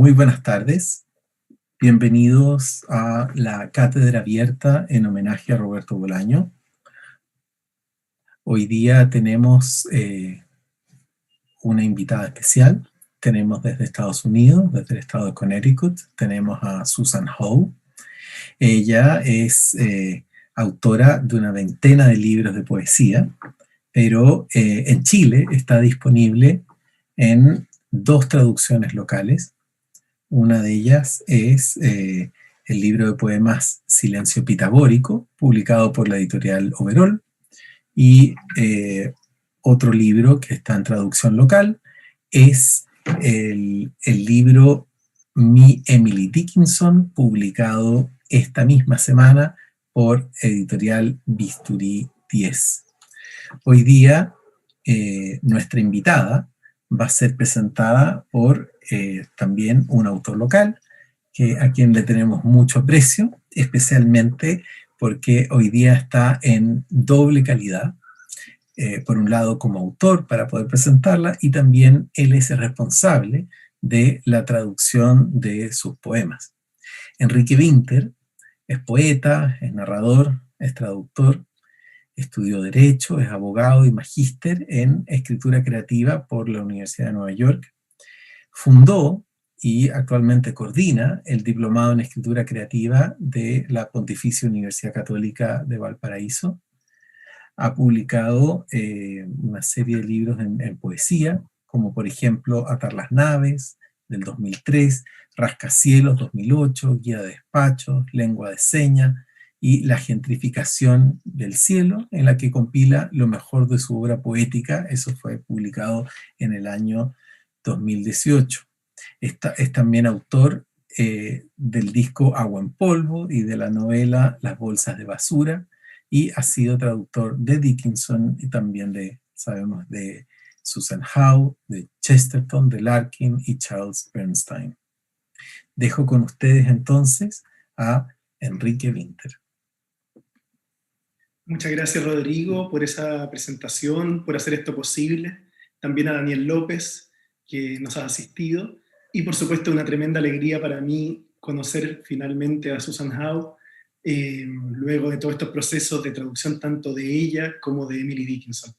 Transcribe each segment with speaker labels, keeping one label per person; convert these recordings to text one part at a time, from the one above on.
Speaker 1: Muy buenas tardes. Bienvenidos a la Cátedra abierta en homenaje a Roberto Bolaño. Hoy día tenemos una invitada especial. Tenemos desde Estados Unidos, desde el estado de Connecticut, tenemos a Susan Howe. Ella es autora de una veintena de libros de poesía, pero en Chile está disponible en 2 traducciones locales. Una de ellas es el libro de poemas Silencio Pitagórico, publicado por la editorial Overol, y otro libro que está en traducción local es el libro Mi Emily Dickinson, publicado esta misma semana por editorial Bisturí 10. Hoy día nuestra invitada va a ser presentada por también un autor local, a quien le tenemos mucho aprecio, especialmente porque hoy día está en doble calidad. Por un lado como autor para poder presentarla, y también él es el responsable de la traducción de sus poemas. Enrique Winter es poeta, es narrador, es traductor, estudió Derecho, es abogado y magíster en Escritura Creativa por la Universidad de Nueva York. Fundó y actualmente coordina el diplomado en Escritura Creativa de la Pontificia Universidad Católica de Valparaíso. Ha publicado una serie de libros en poesía, como por ejemplo Atar, las naves, del 2003, Rascacielos, 2008, Guía, despacho, Lengua, de señas, y la gentrificación del cielo, en la que compila lo mejor de su obra poética. Eso fue publicado en el año 2018. Es también autor del disco Agua en polvo y de la novela Las bolsas de basura, y ha sido traductor de Dickinson y también sabemos de Susan Howe, de Chesterton, de Larkin y Charles Bernstein. Dejo con ustedes entonces a Enrique Winter.
Speaker 2: Muchas gracias, Rodrigo, por esa presentación, por hacer esto posible. También a Daniel López, que nos ha asistido. Y por supuesto, una tremenda alegría para mí conocer finalmente a Susan Howe, luego de todos estos procesos de traducción tanto de ella como de Emily Dickinson.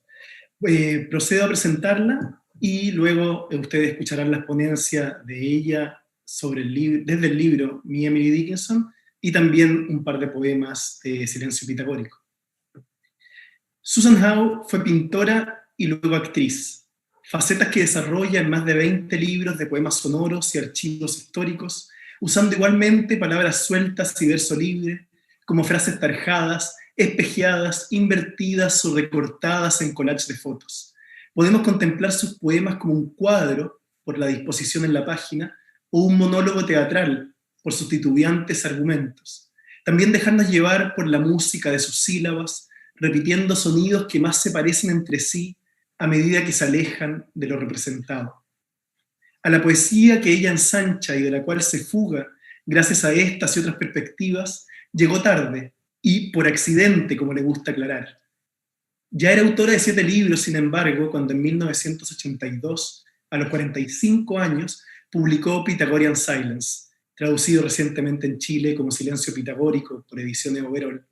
Speaker 2: Procedo a presentarla y luego ustedes escucharán las ponencias de ella sobre desde el libro Mi Emily Dickinson, y también un par de poemas de Silencio Pitagórico. Susan Howe fue pintora y luego actriz, facetas que desarrolla en más de 20 libros de poemas sonoros y archivos históricos, usando igualmente palabras sueltas y verso libre, como frases tarjadas, espejeadas, invertidas o recortadas en collages de fotos. Podemos contemplar sus poemas como un cuadro, por la disposición en la página, o un monólogo teatral, por sus titubeantes argumentos. También dejarnos llevar por la música de sus sílabas, repitiendo sonidos que más se parecen entre sí a medida que se alejan de lo representado. A la poesía que ella ensancha y de la cual se fuga, gracias a estas y otras perspectivas, llegó tarde y por accidente, como le gusta aclarar. Ya era autora de 7 libros, sin embargo, cuando en 1982, a los 45 años, publicó Pythagorean Silence, traducido recientemente en Chile como Silencio Pitagórico por Ediciones Overol.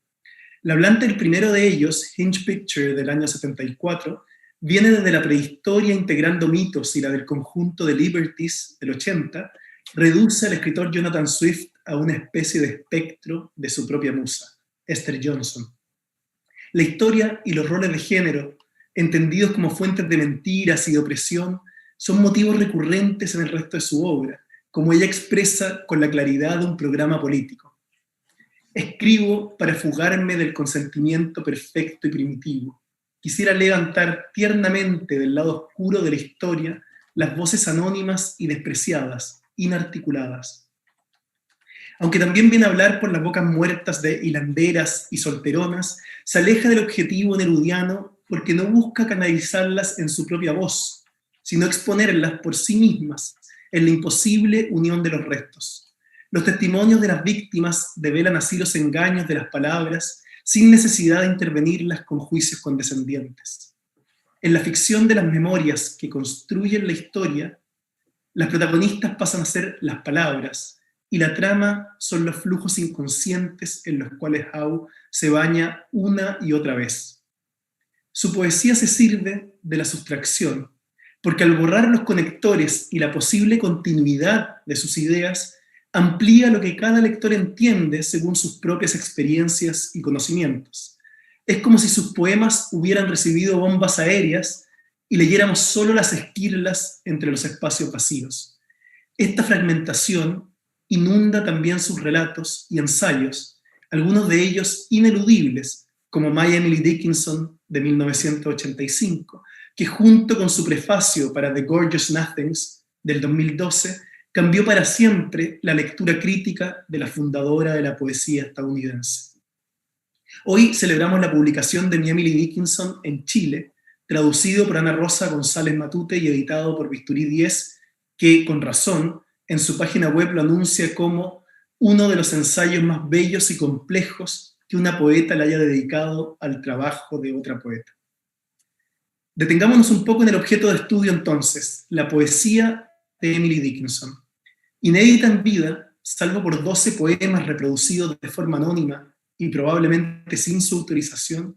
Speaker 2: La hablante del primero de ellos, Hinge Picture, del año 74, viene desde la prehistoria integrando mitos, y la del conjunto de Liberties, del 80, reduce al escritor Jonathan Swift a una especie de espectro de su propia musa, Esther Johnson. La historia y los roles de género, entendidos como fuentes de mentiras y de opresión, son motivos recurrentes en el resto de su obra, como ella expresa con la claridad de un programa político. Escribo para fugarme del consentimiento perfecto y primitivo. Quisiera levantar tiernamente del lado oscuro de la historia las voces anónimas y despreciadas, inarticuladas. Aunque también viene a hablar por las bocas muertas de hilanderas y solteronas, se aleja del objetivo nerudiano porque no busca canalizarlas en su propia voz, sino exponerlas por sí mismas en la imposible unión de los restos. Los testimonios de las víctimas develan así los engaños de las palabras sin necesidad de intervenirlas con juicios condescendientes. En la ficción de las memorias que construyen la historia, Las protagonistas pasan a ser las palabras, y la trama son los flujos inconscientes en los cuales Howe se baña una y otra vez. Su poesía se sirve de la sustracción, porque al borrar los conectores y la posible continuidad de sus ideas, amplía lo que cada lector entiende según sus propias experiencias y conocimientos. Es como si sus poemas hubieran recibido bombas aéreas y leyéramos solo las esquirlas entre los espacios vacíos. Esta fragmentación inunda también sus relatos y ensayos, algunos de ellos ineludibles, como My Emily Dickinson de 1985, que junto con su prefacio para The Gorgeous Nothings del 2012, cambió para siempre la lectura crítica de la fundadora de la poesía estadounidense. Hoy celebramos la publicación de Mi Emily Dickinson en Chile, traducido por Ana Rosa González Matute y editado por Bisturí 10, que, con razón, en su página web lo anuncia como uno de los ensayos más bellos y complejos que una poeta le haya dedicado al trabajo de otra poeta. Detengámonos un poco en el objeto de estudio entonces, la poesía de Emily Dickinson. Inédita en vida, salvo por 12 poemas reproducidos de forma anónima y probablemente sin su autorización,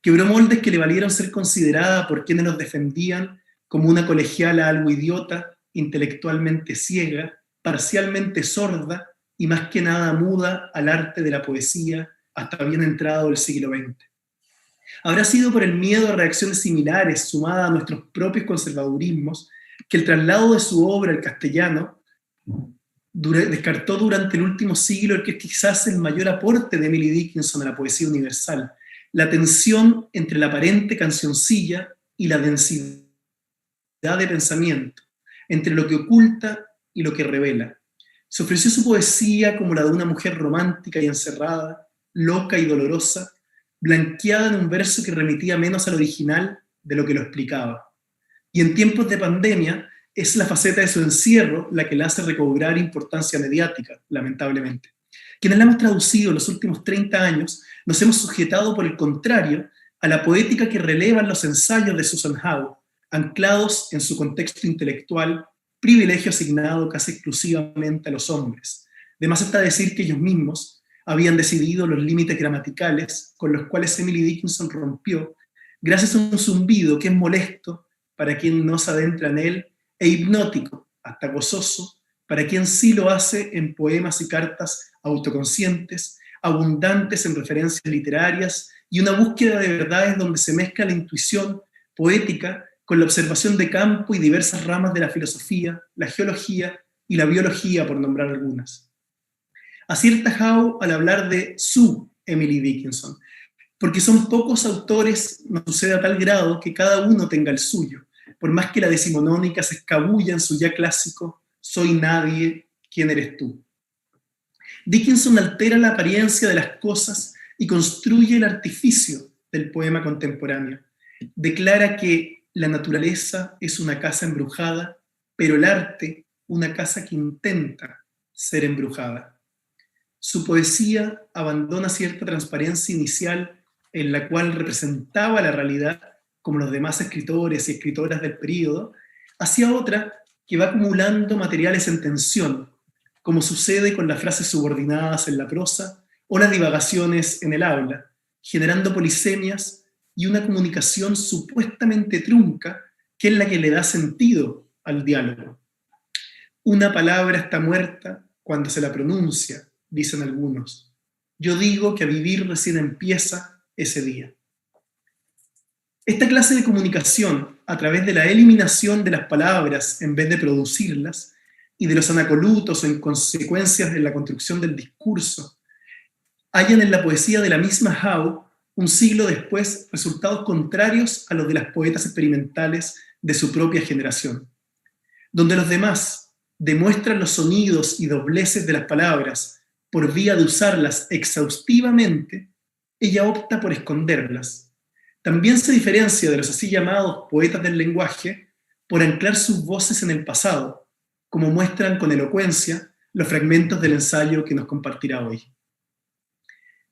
Speaker 2: quebró moldes que le valieron ser considerada por quienes los defendían como una colegiala algo idiota, intelectualmente ciega, parcialmente sorda y más que nada muda al arte de la poesía hasta bien entrado el siglo XX. Habrá sido por el miedo a reacciones similares, sumada a nuestros propios conservadurismos, que el traslado de su obra al castellano descartó durante el último siglo el que es quizás el mayor aporte de Emily Dickinson a la poesía universal, la tensión entre la aparente cancioncilla y la densidad de pensamiento, entre lo que oculta y lo que revela. Se ofreció su poesía como la de una mujer romántica y encerrada, loca y dolorosa, blanqueada en un verso que remitía menos al original de lo que lo explicaba. Y en tiempos de pandemia, es la faceta de su encierro la que la hace recobrar importancia mediática, lamentablemente. Quienes la hemos traducido en los últimos 30 años, nos hemos sujetado, por el contrario, a la poética que relevan los ensayos de Susan Howe, anclados en su contexto intelectual, privilegio asignado casi exclusivamente a los hombres. De más está decir que ellos mismos habían decidido los límites gramaticales con los cuales Emily Dickinson rompió, gracias a un zumbido que es molesto para quien no se adentra en él, e hipnótico, hasta gozoso, para quien sí lo hace en poemas y cartas autoconscientes, abundantes en referencias literarias y una búsqueda de verdades donde se mezcla la intuición poética con la observación de campo y diversas ramas de la filosofía, la geología y la biología, por nombrar algunas. Acierta Howe al hablar de su Emily Dickinson, porque son pocos autores, nos sucede a tal grado que cada uno tenga el suyo, por más que la decimonónica se escabulla en su ya clásico «Soy nadie, ¿quién eres tú?». Dickinson altera la apariencia de las cosas y construye el artificio del poema contemporáneo. Declara que la naturaleza es una casa embrujada, pero el arte una casa que intenta ser embrujada. Su poesía abandona cierta transparencia inicial en la cual representaba la realidad como los demás escritores y escritoras del período, hacia otra que va acumulando materiales en tensión, como sucede con las frases subordinadas en la prosa o las divagaciones en el habla, generando polisemias y una comunicación supuestamente trunca, que es la que le da sentido al diálogo. Una palabra está muerta cuando se la pronuncia, dicen algunos. Yo digo que a vivir recién empieza ese día. Esta clase de comunicación, a través de la eliminación de las palabras en vez de producirlas, y de los anacolutos o inconsecuencias en la construcción del discurso, hallan en la poesía de la misma Howe, un siglo después, resultados contrarios a los de las poetas experimentales de su propia generación. Donde los demás demuestran los sonidos y dobleces de las palabras por vía de usarlas exhaustivamente, ella opta por esconderlas. También se diferencia de los así llamados poetas del lenguaje por anclar sus voces en el pasado, como muestran con elocuencia los fragmentos del ensayo que nos compartirá hoy.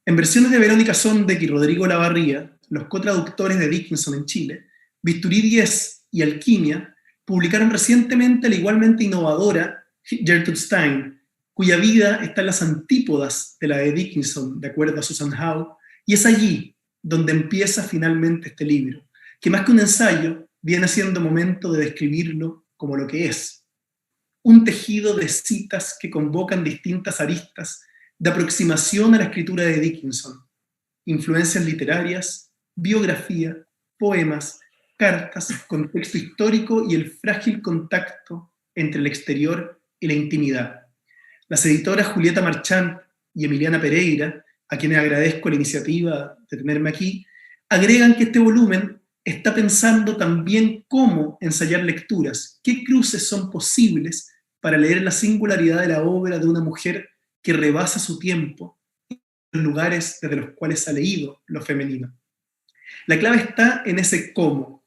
Speaker 2: En versiones de Verónica Sondek y Rodrigo Lavarría, los cotraductores de Dickinson en Chile, Bisturí 10 y Alquimia publicaron recientemente la igualmente innovadora Gertrude Stein, cuya vida está en las antípodas de la de Dickinson, de acuerdo a Susan Howe, y es allí donde empieza finalmente este libro, que más que un ensayo, viene siendo momento de describirlo como lo que es: un tejido de citas que convocan distintas aristas de aproximación a la escritura de Dickinson, influencias literarias, biografía, poemas, cartas, contexto histórico y el frágil contacto entre el exterior y la intimidad. Las editoras Julieta Marchand y Emiliana Pereira, a quienes agradezco la iniciativa de tenerme aquí, agregan que este volumen está pensando también cómo ensayar lecturas, qué cruces son posibles para leer la singularidad de la obra de una mujer que rebasa su tiempo en los lugares desde los cuales ha leído lo femenino. La clave está en ese cómo,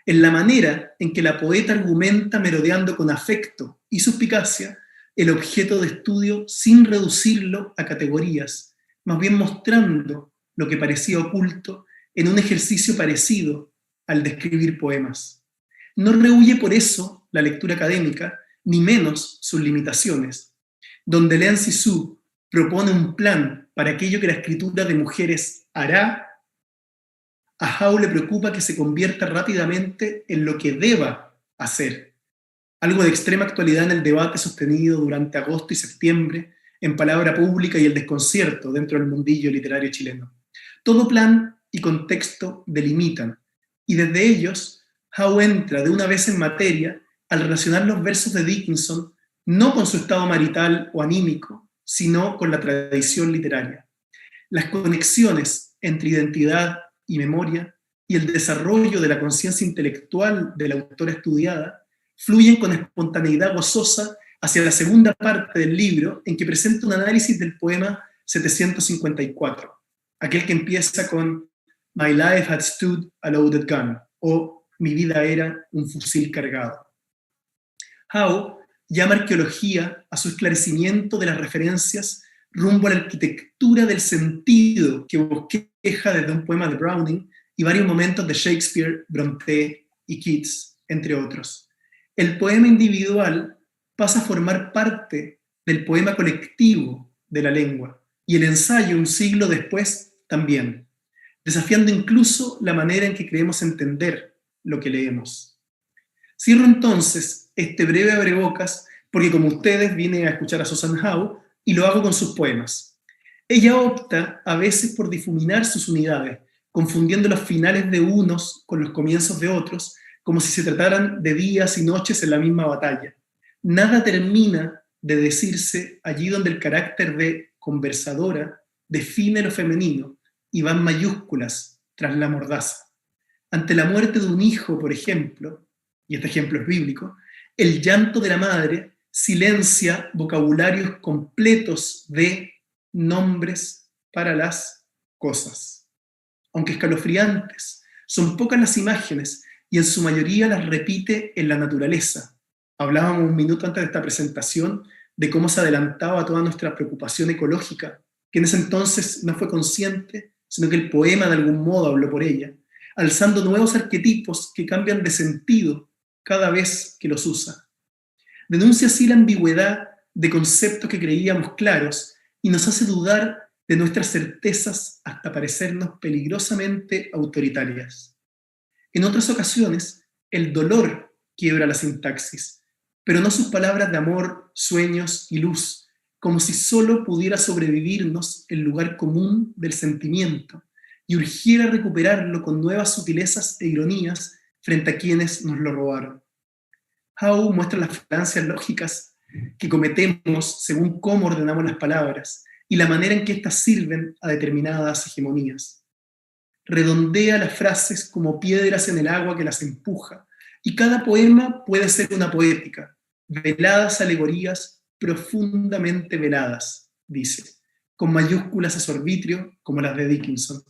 Speaker 2: en la manera en que la poeta argumenta merodeando con afecto y suspicacia el objeto de estudio sin reducirlo a categorías, más bien mostrando lo que parecía oculto en un ejercicio parecido al de escribir poemas. No rehúye por eso la lectura académica, ni menos sus limitaciones. Donde Lean Sisu propone un plan para aquello que la escritura de mujeres hará, a Howe le preocupa que se convierta rápidamente en lo que deba hacer. Algo de extrema actualidad en el debate sostenido durante agosto y septiembre en Palabra Pública y el desconcierto dentro del mundillo literario chileno. Todo plan y contexto delimitan, y desde ellos Howe entra de una vez en materia al relacionar los versos de Dickinson no con su estado marital o anímico, sino con la tradición literaria. Las conexiones entre identidad y memoria y el desarrollo de la conciencia intelectual de la autora estudiada fluyen con espontaneidad gozosa hacia la segunda parte del libro, en que presenta un análisis del poema 754, aquel que empieza con My life had stood a loaded gun, o Mi vida era un fusil cargado. Howe llama arqueología a su esclarecimiento de las referencias rumbo a la arquitectura del sentido que bosqueja desde un poema de Browning y varios momentos de Shakespeare, Brontë y Keats, entre otros. El poema individual pasa a formar parte del poema colectivo de la lengua, y el ensayo un siglo después también, desafiando incluso la manera en que creemos entender lo que leemos. Cierro entonces este breve abrebocas porque, como ustedes, vine a escuchar a Susan Howe y lo hago con sus poemas. Ella opta a veces por difuminar sus unidades, confundiendo los finales de unos con los comienzos de otros, como si se trataran de días y noches en la misma batalla. Nada termina de decirse allí donde el carácter de conversadora define lo femenino y van mayúsculas tras la mordaza. Ante la muerte de un hijo, por ejemplo, y este ejemplo es bíblico, el llanto de la madre silencia vocabularios completos de nombres para las cosas. Aunque escalofriantes, son pocas las imágenes y en su mayoría las repite en la naturaleza. Hablábamos un minuto antes de esta presentación de cómo se adelantaba a toda nuestra preocupación ecológica, que en ese entonces no fue consciente, sino que el poema de algún modo habló por ella, alzando nuevos arquetipos que cambian de sentido cada vez que los usa. Denuncia así la ambigüedad de conceptos que creíamos claros y nos hace dudar de nuestras certezas hasta parecernos peligrosamente autoritarias. En otras ocasiones, el dolor quiebra la sintaxis, pero no sus palabras de amor, sueños y luz, como si solo pudiera sobrevivirnos el lugar común del sentimiento y urgiera recuperarlo con nuevas sutilezas e ironías frente a quienes nos lo robaron. Howe muestra las falancias lógicas que cometemos según cómo ordenamos las palabras y la manera en que éstas sirven a determinadas hegemonías. Redondea las frases como piedras en el agua que las empuja, y cada poema puede ser una poética, veladas alegorías profundamente veladas, dice, con mayúsculas a su arbitrio como las de Dickinson.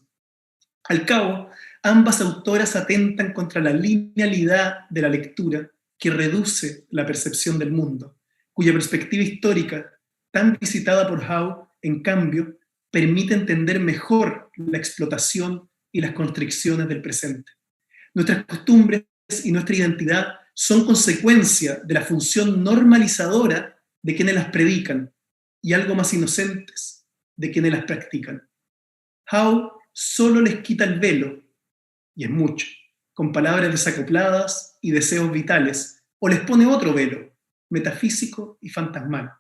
Speaker 2: Al cabo, ambas autoras atentan contra la linealidad de la lectura que reduce la percepción del mundo, cuya perspectiva histórica, tan visitada por Howe, en cambio, permite entender mejor la explotación y las constricciones del presente. Nuestras costumbres y nuestra identidad son consecuencia de la función normalizadora de quienes las predican y algo más inocentes de quienes las practican. Howe solo les quita el velo, y es mucho, con palabras desacopladas y deseos vitales, o les pone otro velo, metafísico y fantasmal.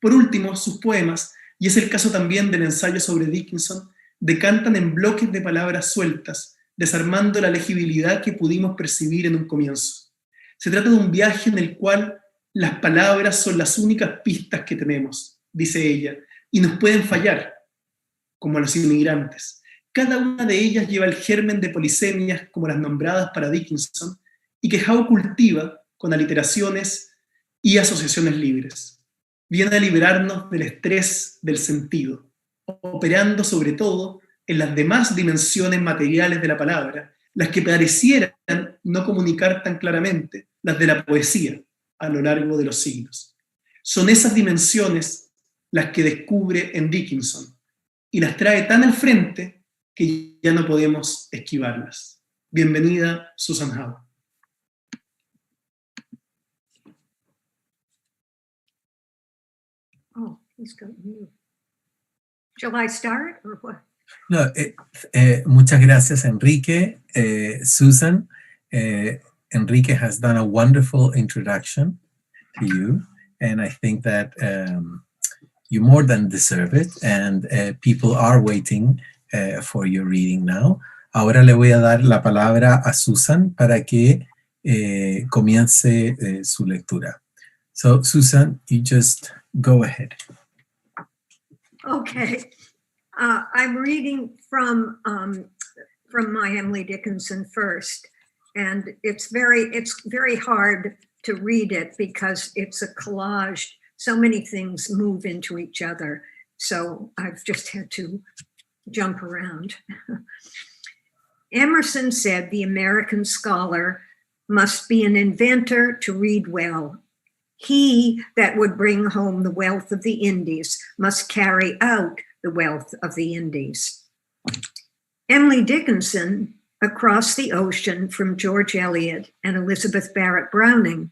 Speaker 2: Por último, sus poemas, y es el caso también del ensayo sobre Dickinson, decantan en bloques de palabras sueltas, desarmando la legibilidad que pudimos percibir en un comienzo. Se trata de un viaje en el cual las palabras son las únicas pistas que tenemos, dice ella, y nos pueden fallar, como a los inmigrantes. Cada una de ellas lleva el germen de polisemias como las nombradas para Dickinson y que Howe cultiva con aliteraciones y asociaciones libres. Viene a liberarnos del estrés del sentido, operando sobre todo en las demás dimensiones materiales de la palabra, las que parecieran no comunicar tan claramente, las de la poesía a lo largo de los siglos. Son esas dimensiones las que descubre en Dickinson y las trae tan al frente que ya no podemos esquivarlas. Bienvenida, Susan Howe.
Speaker 3: Oh, he's got you. Shall I start or what?
Speaker 1: No, muchas gracias, Enrique. Susan, Enrique has done a wonderful introduction to you, and I think that you more than deserve it, and people are waiting for your reading now. Ahora le voy a dar la palabra a Susan para que comience su lectura. So, Susan, you just go ahead.
Speaker 3: Okay. I'm reading from my Emily Dickinson first, and it's very hard to read it because it's a collage. So many things move into each other, so I've just had to jump around. Emerson said the American scholar must be an inventor to read well. He that would bring home the wealth of the Indies must carry out the wealth of the Indies. Emily Dickinson, across the ocean from George Eliot and Elizabeth Barrett Browning,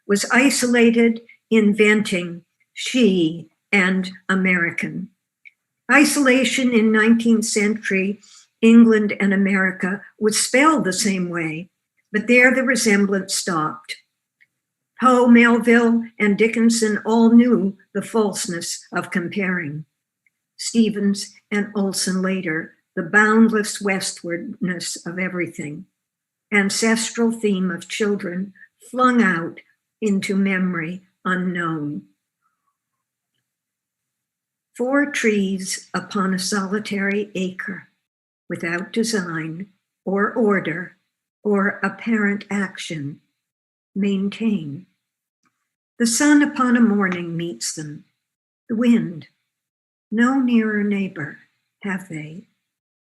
Speaker 3: was isolated, inventing, she and American. Isolation in 19th century England and America was spelled the same way, but there the resemblance stopped. Poe, Melville, and Dickinson all knew the falseness of comparing. Stevens and Olson later, the boundless westwardness of everything. Ancestral theme of children flung out into memory unknown. 4 trees upon a solitary acre, without design or order or apparent action, maintain. The sun upon a morning meets them, the wind. No nearer neighbor have they,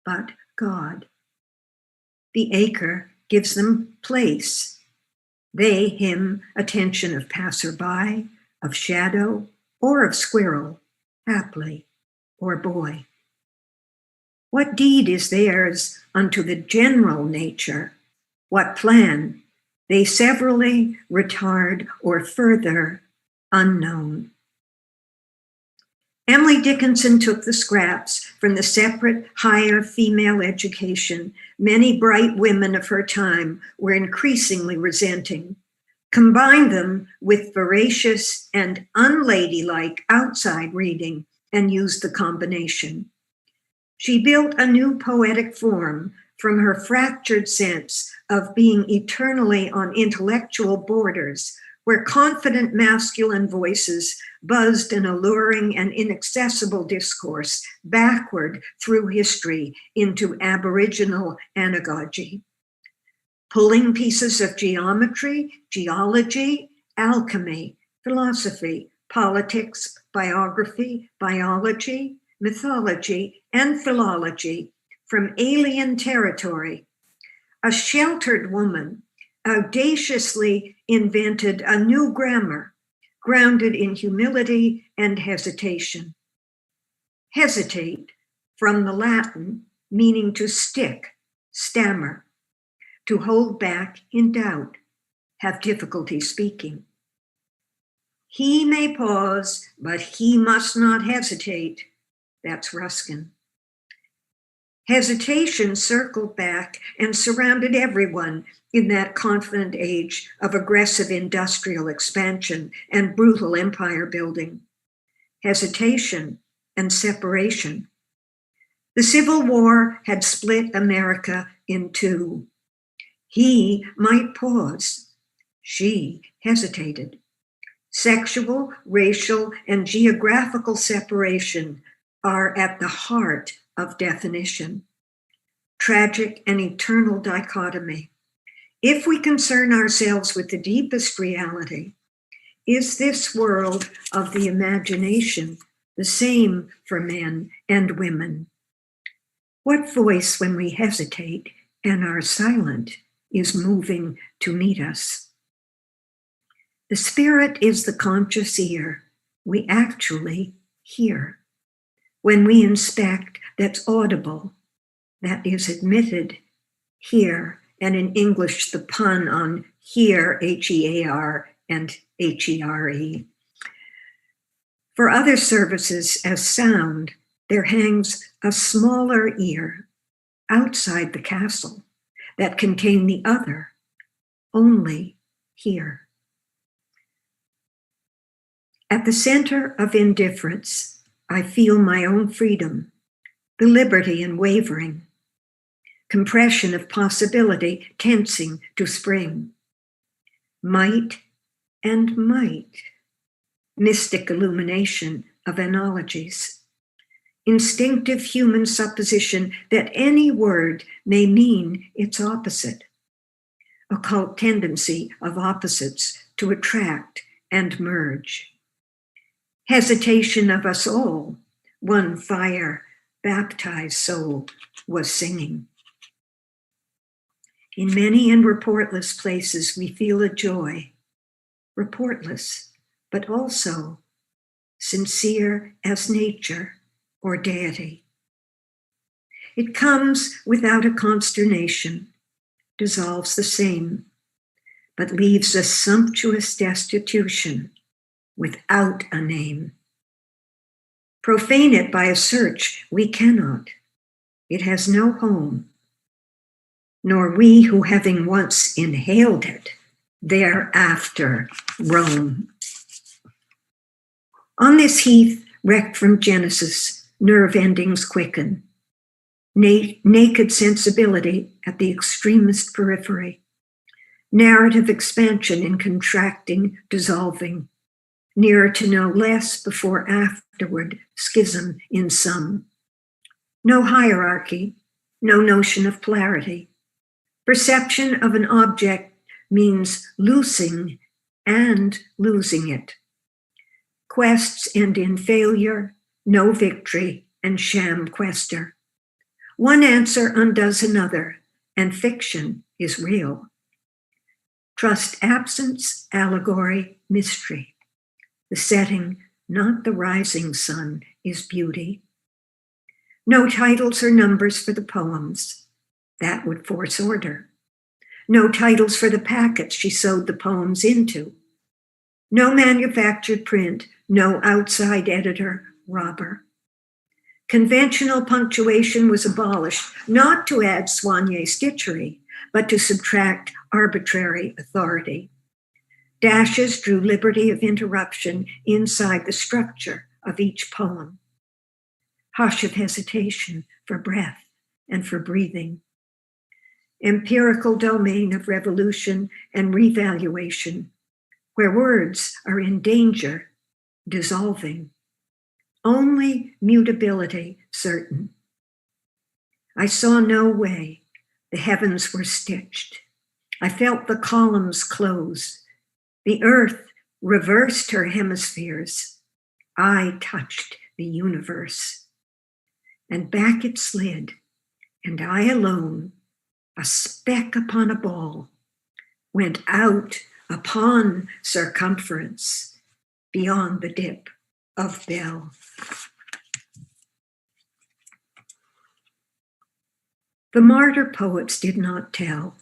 Speaker 3: but God. The acre gives them place. They him attention of passerby, of shadow, or of squirrel, haply, or boy. What deed is theirs unto the general nature? What plan they severally retard or further unknown? Emily Dickinson took the scraps from the separate higher female education many bright women of her time were increasingly resenting, combined them with voracious and unladylike outside reading, and used the combination. She built a new poetic form from her fractured sense of being eternally on intellectual borders, where confident masculine voices buzzed an alluring and inaccessible discourse backward through history into aboriginal anagogy. Pulling pieces of geometry, geology, alchemy, philosophy, politics, biography, biology, mythology, and philology from alien territory. A sheltered woman audaciously invented a new grammar grounded in humility and hesitation. Hesitate, from the Latin, meaning to stick, stammer, to hold back in doubt, have difficulty speaking. He may pause, but he must not hesitate. That's Ruskin. Hesitation circled back and surrounded everyone in that confident age of aggressive industrial expansion and brutal empire building. Hesitation and separation. The Civil War had split America in two. He might pause. She hesitated. Sexual, racial, and geographical separation are at the heart of definition. Tragic and eternal dichotomy. If we concern ourselves with the deepest reality, is this world of the imagination the same for men and women? What voice, when we hesitate and are silent, is moving to meet us? The spirit is the conscious ear. We actually hear. When we inspect, that's audible, that is admitted, hear, and in English, the pun on hear, H-E-A-R, and H-E-R-E. For other services as sound, there hangs a smaller ear outside the castle that contain the other, only here. At the center of indifference, I feel my own freedom, the liberty in wavering, compression of possibility tensing to spring, might and might, mystic illumination of analogies, instinctive human supposition that any word may mean its opposite, occult tendency of opposites to attract and merge, hesitation of us all, one fire, baptized soul was singing. In many and reportless places, we feel a joy, reportless, but also sincere as nature or deity. It comes without a consternation, dissolves the same, but leaves a sumptuous destitution without a name. Profane it by a search we cannot. It has no home, nor we who having once inhaled it, thereafter roam. On this heath, wrecked from Genesis, nerve endings quicken. Naked sensibility at the extremist periphery. Narrative expansion in contracting, dissolving. Nearer to know less before afterward, schism in some. No hierarchy, no notion of polarity. Perception of an object means loosing and losing it. Quests end in failure, no victory, and sham quester. One answer undoes another, and fiction is real. Trust absence, allegory, mystery. The setting, not the rising sun, is beauty. No titles or numbers for the poems. That would force order. No titles for the packets she sewed the poems into. No manufactured print, no outside editor, robber. Conventional punctuation was abolished, not to add soigné stitchery, but to subtract arbitrary authority. Dashes drew liberty of interruption inside the structure of each poem. Hush of hesitation for breath and for breathing. Empirical domain of revolution and revaluation, where words are in danger, dissolving. Only mutability certain. I saw no way. The heavens were stitched. I felt the columns close. The earth reversed her hemispheres. I touched the universe. And back it slid, and I alone, a speck upon a ball, went out upon circumference beyond the dip of bell. The martyr poets did not tell,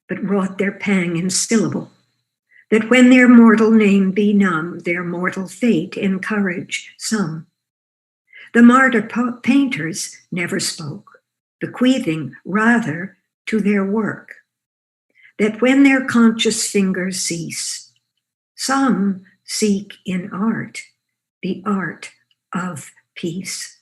Speaker 3: but wrought their pang in syllable, that when their mortal name be numb, their mortal fate encourage some. The martyr painters never spoke, bequeathing rather to their work, that when their conscious fingers cease, some seek in art the art of peace.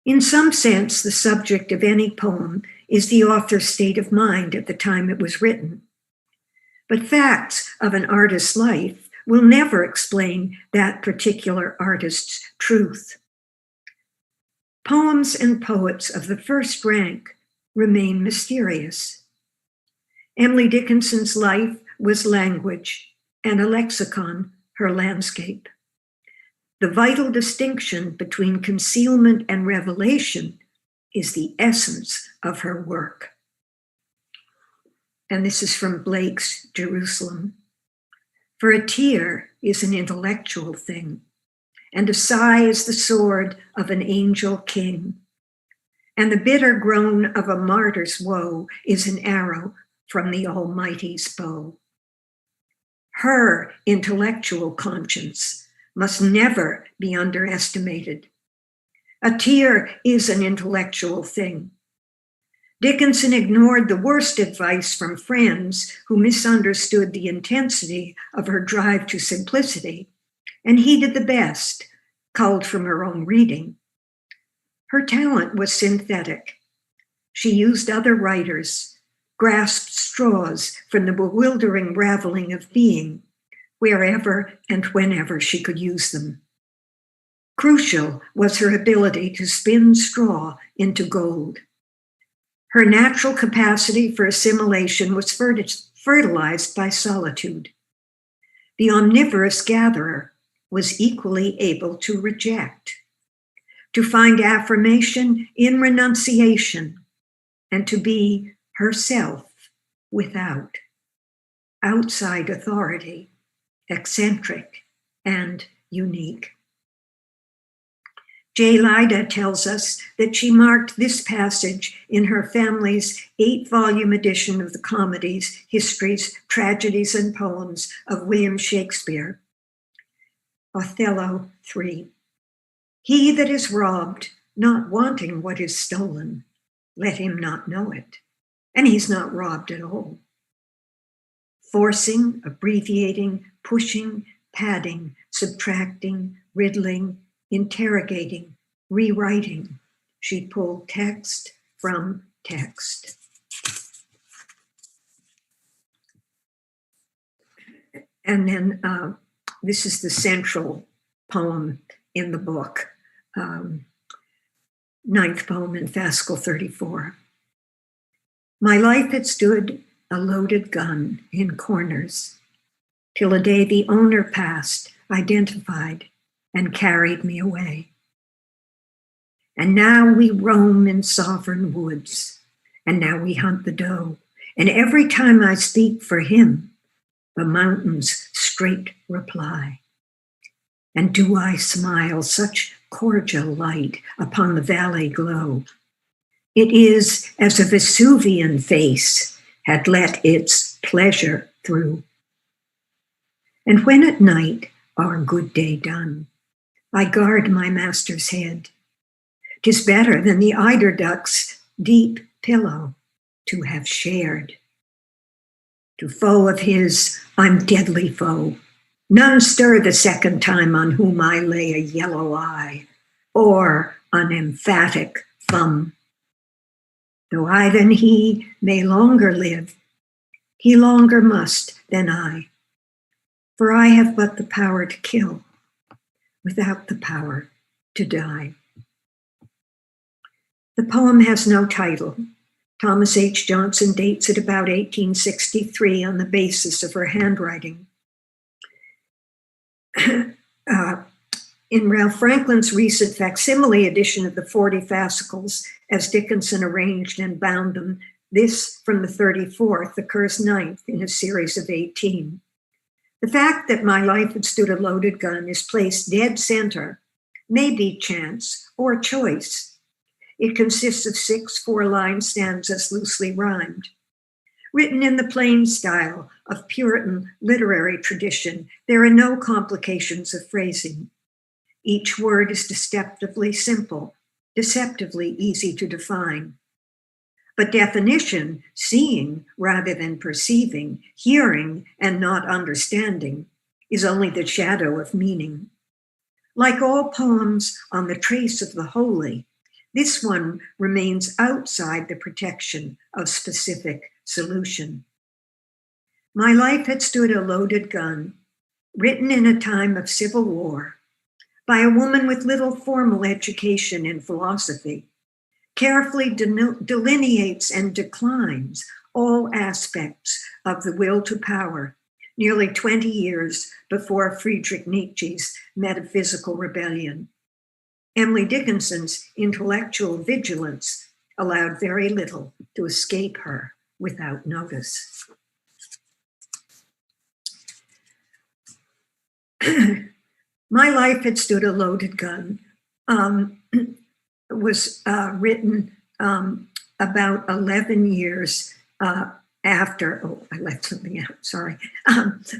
Speaker 3: In some sense, the subject of any poem is the author's state of mind at the time it was written. But facts of an artist's life will never explain that particular artist's truth. Poems and poets of the first rank remain mysterious. Emily Dickinson's life was language, and a lexicon her landscape. The vital distinction between concealment and revelation is the essence of her work. And this is from Blake's Jerusalem. For a tear is an intellectual thing, and a sigh is the sword of an angel king. And the bitter groan of a martyr's woe is an arrow from the Almighty's bow. Her intellectual conscience must never be underestimated. A tear is an intellectual thing. Dickinson ignored the worst advice from friends who misunderstood the intensity of her drive to simplicity, and heeded the best, culled from her own reading. Her talent was synthetic. She used other writers, grasped straws from the bewildering raveling of being, wherever and whenever she could use them. Crucial was her ability to spin straw into gold. Her natural capacity for assimilation was fertilized by solitude. The omnivorous gatherer was equally able to reject, to find affirmation in renunciation, and to be herself without, outside authority, eccentric and unique. J. Lida tells us that she marked this passage in her family's 8-volume edition of the comedies, histories, tragedies, and poems of William Shakespeare. Othello 3. He that is robbed, not wanting what is stolen, let him not know it. And he's not robbed at all. Forcing, abbreviating, pushing, padding, subtracting, riddling, interrogating, rewriting. She pulled text from text. And then this is the central poem in the book, 9th poem in Fascal 34. My life had stood a loaded gun in corners, till a day the owner passed, identified, and carried me away. And now we roam in sovereign woods, and now we hunt the doe, and every time I speak for him, the mountains straight reply. And do I smile such cordial light upon the valley glow? It is as a Vesuvian face had let its pleasure through. And when at night, our good day done, I guard my master's head, 'tis better than the eider duck's deep pillow to have shared. To foe of his, I'm deadly foe. None stir the second time on whom I lay a yellow eye or an emphatic thumb. Though I than he may longer live, he longer must than I. For I have but the power to kill, without the power to die. The poem has no title. Thomas H. Johnson dates it about 1863 on the basis of her handwriting. In Ralph Franklin's recent facsimile edition of the 40 fascicles, as Dickinson arranged and bound them, this from the 34th occurs 9th in a series of 18. The fact that my life had stood a loaded gun is placed dead center, may be chance or choice. It consists of 6 4-line stanzas loosely rhymed. Written in the plain style of Puritan literary tradition, there are no complications of phrasing. Each word is deceptively simple, deceptively easy to define. But definition, seeing rather than perceiving, hearing and not understanding, is only the shadow of meaning. Like all poems on the trace of the holy, this one remains outside the protection of specific solution. My life had stood a loaded gun, written in a time of civil war, by a woman with little formal education in philosophy, carefully delineates and declines all aspects of the will to power, nearly 20 years before Friedrich Nietzsche's metaphysical rebellion. Emily Dickinson's intellectual vigilance allowed very little to escape her without notice. My life had stood a loaded gun. Was written about 11 years after, I left something out, sorry.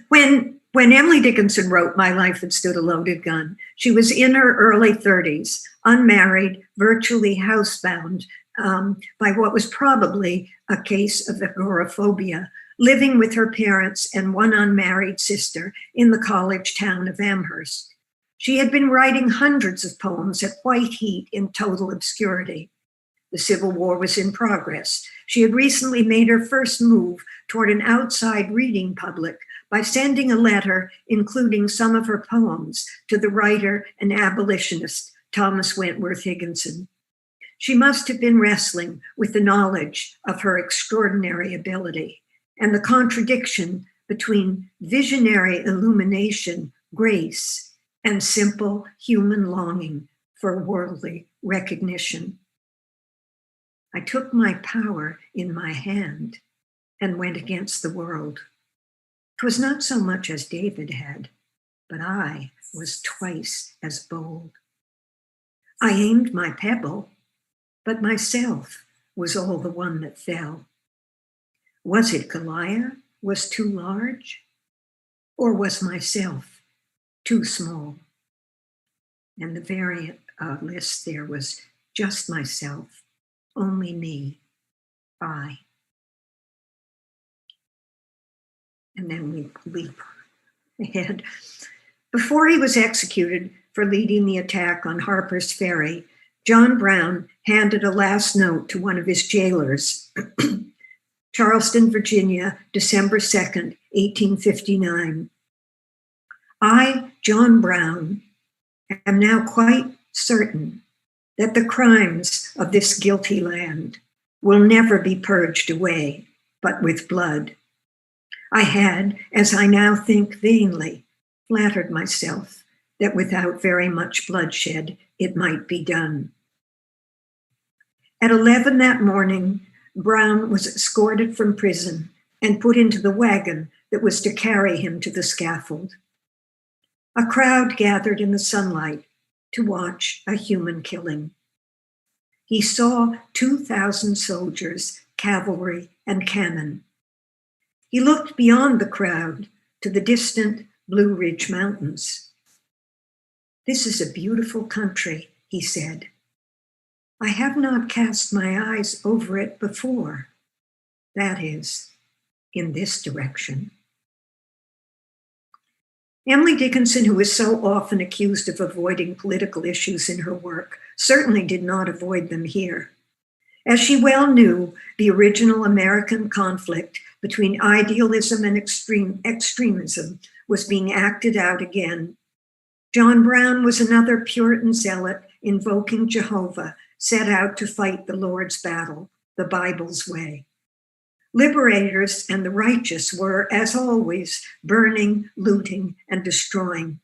Speaker 3: When Emily Dickinson wrote My Life Had Stood a Loaded Gun, she was in her early 30s, unmarried, virtually housebound by what was probably a case of agoraphobia, living with her parents and one unmarried sister in the college town of Amherst. She had been writing hundreds of poems at white heat in total obscurity. The Civil War was in progress. She had recently made her first move toward an outside reading public by sending a letter including some of her poems to the writer and abolitionist Thomas Wentworth Higginson. She must have been wrestling with the knowledge of her extraordinary ability and the contradiction between visionary illumination, grace, and simple human longing for worldly recognition. I took my power in my hand and went against the world. 'Twas not so much as David had, but I was twice as bold. I aimed my pebble, but myself was all the one that fell. Was it Goliath was too large, or was myself too small? And the variant list there was just myself, only me, I. And then we leap ahead. Before he was executed for leading the attack on Harper's Ferry, John Brown handed a last note to one of his jailers. Charleston, Virginia, December 2nd, 1859. I, John Brown, am now quite certain that the crimes of this guilty land will never be purged away, but with blood. I had, as I now think vainly, flattered myself that without very much bloodshed, it might be done. At 11 that morning, Brown was escorted from prison and put into the wagon that was to carry him to the scaffold. A crowd gathered in the sunlight to watch a human killing. He saw 2,000 soldiers, cavalry, and cannon. He looked beyond the crowd to the distant Blue Ridge Mountains. This is a beautiful country, he said. I have not cast my eyes over it before. That is, in this direction. Emily Dickinson, who is so often accused of avoiding political issues in her work, certainly did not avoid them here. As she well knew, the original American conflict between idealism and extremism was being acted out again. John Brown was another Puritan zealot invoking Jehovah, set out to fight the Lord's battle, the Bible's way. Liberators and the righteous were, as always, burning, looting, and destroying.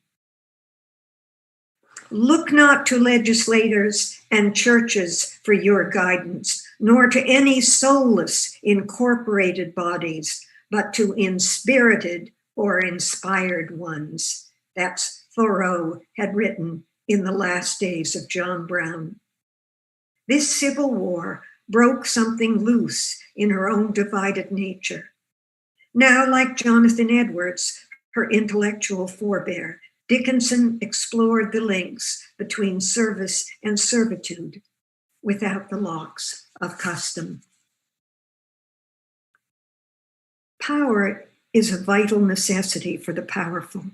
Speaker 3: Look not to legislators and churches for your guidance, nor to any soulless incorporated bodies, but to inspirited or inspired ones. That's Thoreau had written in the last days of John Brown. This civil war broke something loose in her own divided nature. Now, like Jonathan Edwards, her intellectual forebear, Dickinson explored the links between service and servitude without the locks of custom. Power is a vital necessity for the powerful.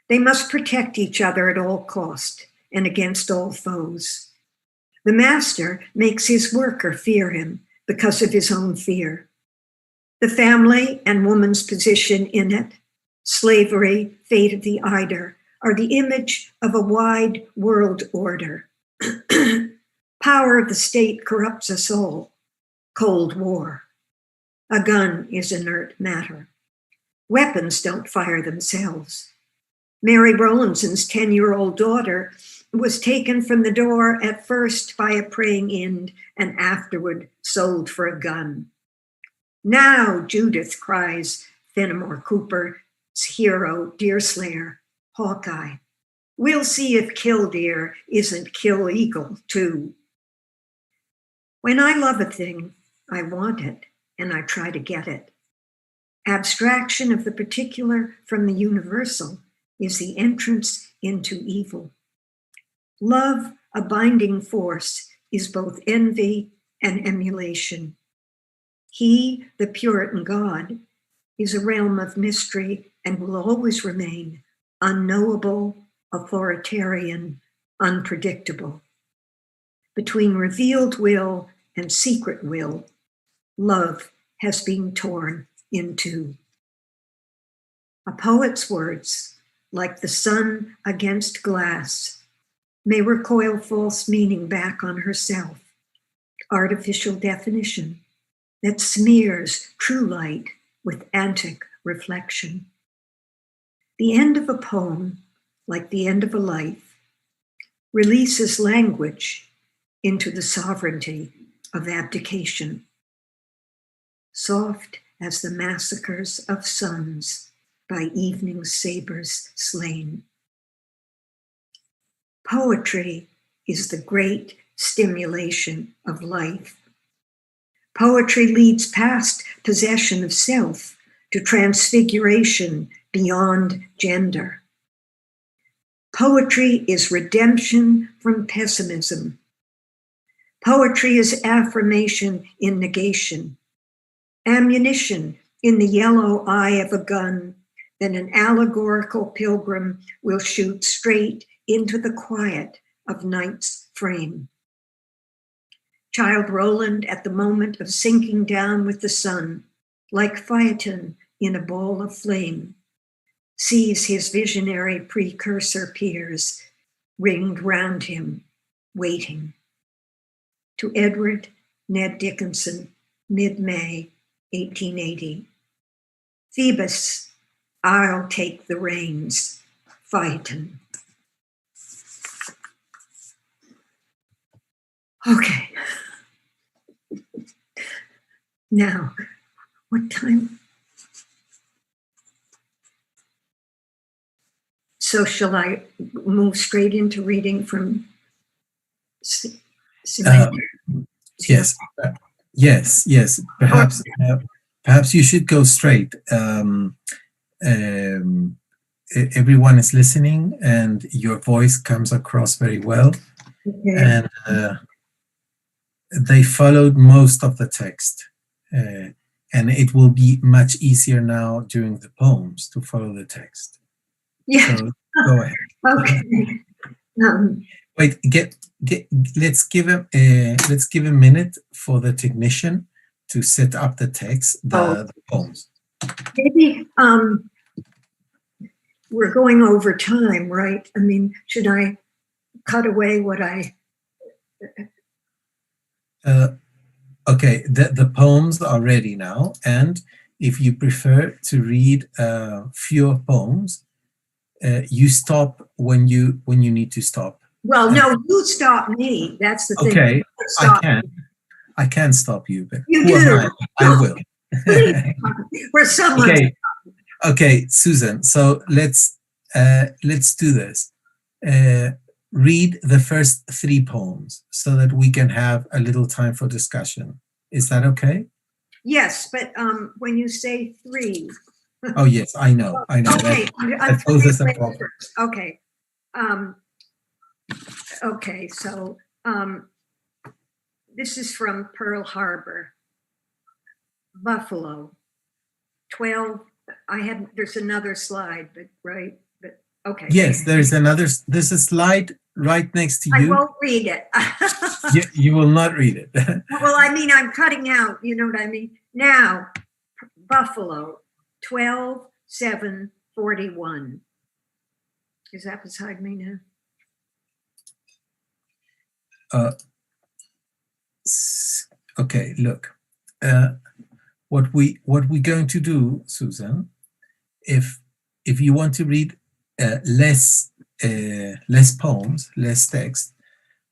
Speaker 3: They must protect each other at all cost and against all foes. The master makes his worker fear him because of his own fear. The family and woman's position in it, slavery, fate of the eider, are the image of a wide world order. Power of the state corrupts us all. Cold War. A gun is inert matter. Weapons don't fire themselves. Mary Rowlandson's 10-year-old daughter was taken from the door at first by a praying Ind and afterward sold for a gun. Now, Judith, cries Fenimore Cooper's hero, Deerslayer, Hawkeye. We'll see if killdeer isn't kill eagle, too. When I love a thing, I want it, and I try to get it. Abstraction of the particular from the universal is the entrance into evil. Love, a binding force, is both envy and emulation. He, the Puritan God, is a realm of mystery and will always remain unknowable, authoritarian, unpredictable. Between revealed will and secret will, love has been torn in two. A poet's words, like the sun against glass, may recoil false meaning back on herself, artificial definition that smears true light with antic reflection. The end of a poem, like the end of a life, releases language into the sovereignty of abdication. Soft as the massacres of sons by evening sabers slain. Poetry is the great stimulation of life. Poetry leads past possession of self to transfiguration beyond gender. Poetry is redemption from pessimism. Poetry is affirmation in negation, ammunition in the yellow eye of a gun that an allegorical pilgrim will shoot straight into the quiet of night's frame. Child Roland, at the moment of sinking down with the sun, like Phaeton in a ball of flame, sees his visionary precursor peers ringed round him, waiting. To Edward Ned Dickinson, mid-May, 1880. Phoebus, I'll take the reins, Phaeton. Okay. Now, what time? So shall I move straight into reading from
Speaker 1: Yes. Yes. Perhaps you should go straight. Everyone is listening, and your voice comes across very well. Okay. And they followed most of the text, and it will be much easier now during the poems to follow the text.
Speaker 3: Yeah.
Speaker 1: So go ahead.
Speaker 3: Okay.
Speaker 1: Wait. Let's give a minute for the technician to set up the text, the poems.
Speaker 3: Maybe we're going over time, right? I mean, should I cut away what I?
Speaker 1: Okay, the poems are ready now, and if you prefer to read fewer poems, you stop when you need to stop.
Speaker 3: Well, no, you stop me. That's the thing.
Speaker 1: Okay, I can stop you, but
Speaker 3: you do.
Speaker 1: I will.
Speaker 3: We're someone.
Speaker 1: Okay, Susan. So let's do this. read the first 3 poems so that we can have a little time for discussion. Is that okay?
Speaker 3: Yes, but when you say 3.
Speaker 1: Oh, yes, I know.
Speaker 3: Okay,
Speaker 1: that poses a problem.
Speaker 3: Okay. Okay, so this is from Pearl Harbor. Buffalo. 12. There's another slide, but right? But okay.
Speaker 1: Yes, there's a slide right next to you.
Speaker 3: I won't read it.
Speaker 1: You will not read it.
Speaker 3: Well, I mean, I'm cutting out, you know what I mean? Now, Buffalo, 12/7/41. Is that beside me now?
Speaker 1: Okay, look. What we're going to do, Susan, if you want to read less poems, less text,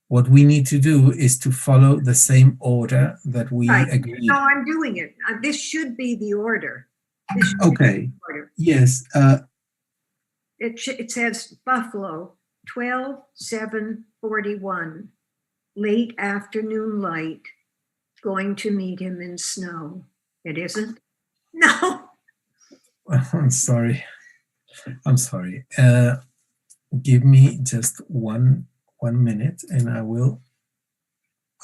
Speaker 1: what we need to do is to follow the same order that we agreed.
Speaker 3: No, I'm doing it. This should be the order.
Speaker 1: Okay. The order. Yes.
Speaker 3: It says Buffalo, 12/7/41. Late afternoon light. Going to meet him in snow. It isn't? No.
Speaker 1: I'm sorry. Give me just one minute and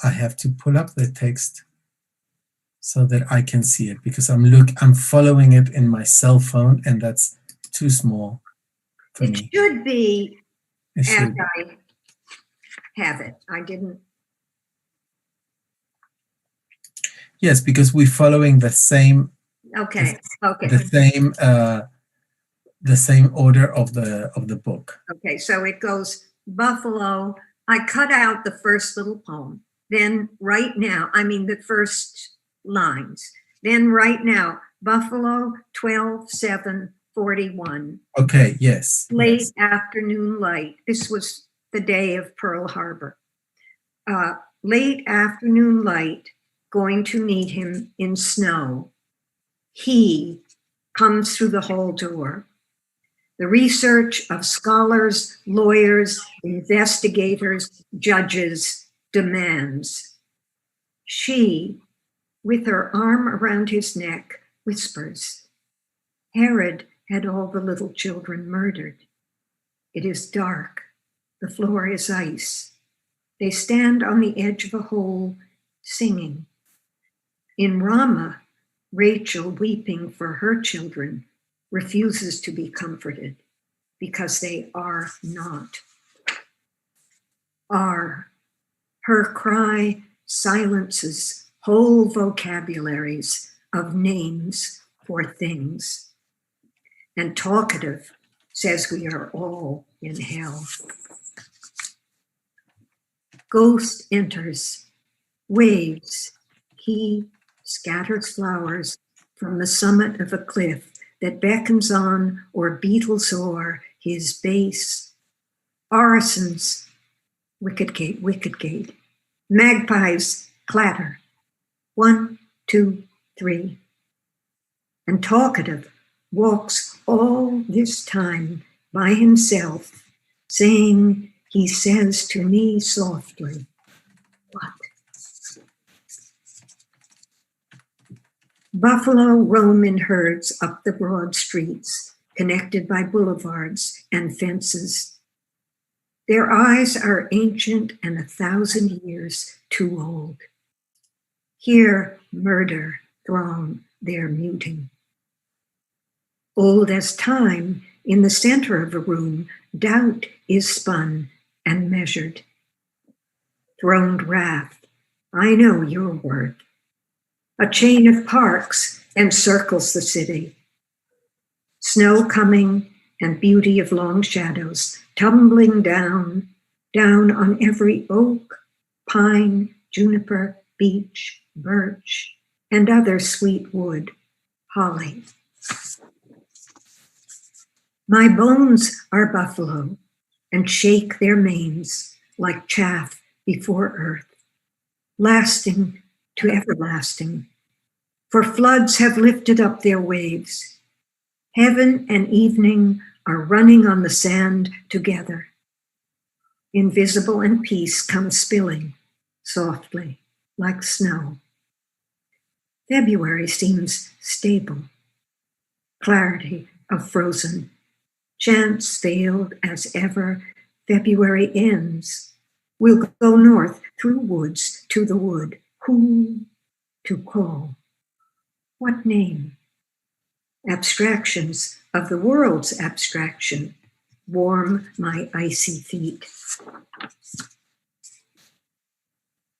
Speaker 1: I have to pull up the text so that I can see it, because I'm following it in my cell phone and that's too small for me.
Speaker 3: It should be as I have it. I didn't.
Speaker 1: Yes, because we're following the same.
Speaker 3: Okay.
Speaker 1: The same order of the book.
Speaker 3: Okay, so it goes Buffalo. I cut out the first little poem. Then right now, the first lines. Then right now, Buffalo, 12/7/41.
Speaker 1: Okay, yes.
Speaker 3: Late afternoon light. This was the day of Pearl Harbor. Late afternoon light. Going to meet him in snow. He comes through the hall door. The research of scholars, lawyers, investigators, judges demands. She, with her arm around his neck, whispers, Herod had all the little children murdered. It is dark. The floor is ice. They stand on the edge of a hole, singing. In Ramah, Rachel, weeping for her children, refuses to be comforted because they are not. Are. Her cry silences whole vocabularies of names for things. And talkative says we are all in hell. Ghost enters, waves. He scatters flowers from the summit of a cliff that beckons on or beetles o'er his base. Orisons, wicket gate. Magpies clatter. 1, 2, 3. And talkative walks all this time by himself, saying, he says to me softly, what? Buffalo roam in herds up the broad streets, connected by boulevards and fences. Their eyes are ancient and 1,000 years too old. Here murder throng their muting. Old as time, in the center of a room, doubt is spun and measured. Throned wrath, I know your worth. A chain of parks encircles the city. Snow coming and beauty of long shadows tumbling down on every oak, pine, juniper, beech, birch, and other sweet wood, holly. My bones are buffalo and shake their manes like chaff before earth, lasting to everlasting, for floods have lifted up their waves. Heaven and evening are running on the sand together. invisible and peace come spilling softly like snow. February seems stable, clarity of frozen. Chance failed as ever. February ends. We'll go north through woods to the wood. Who to call? What name? Abstractions of the world's abstraction warm my icy feet.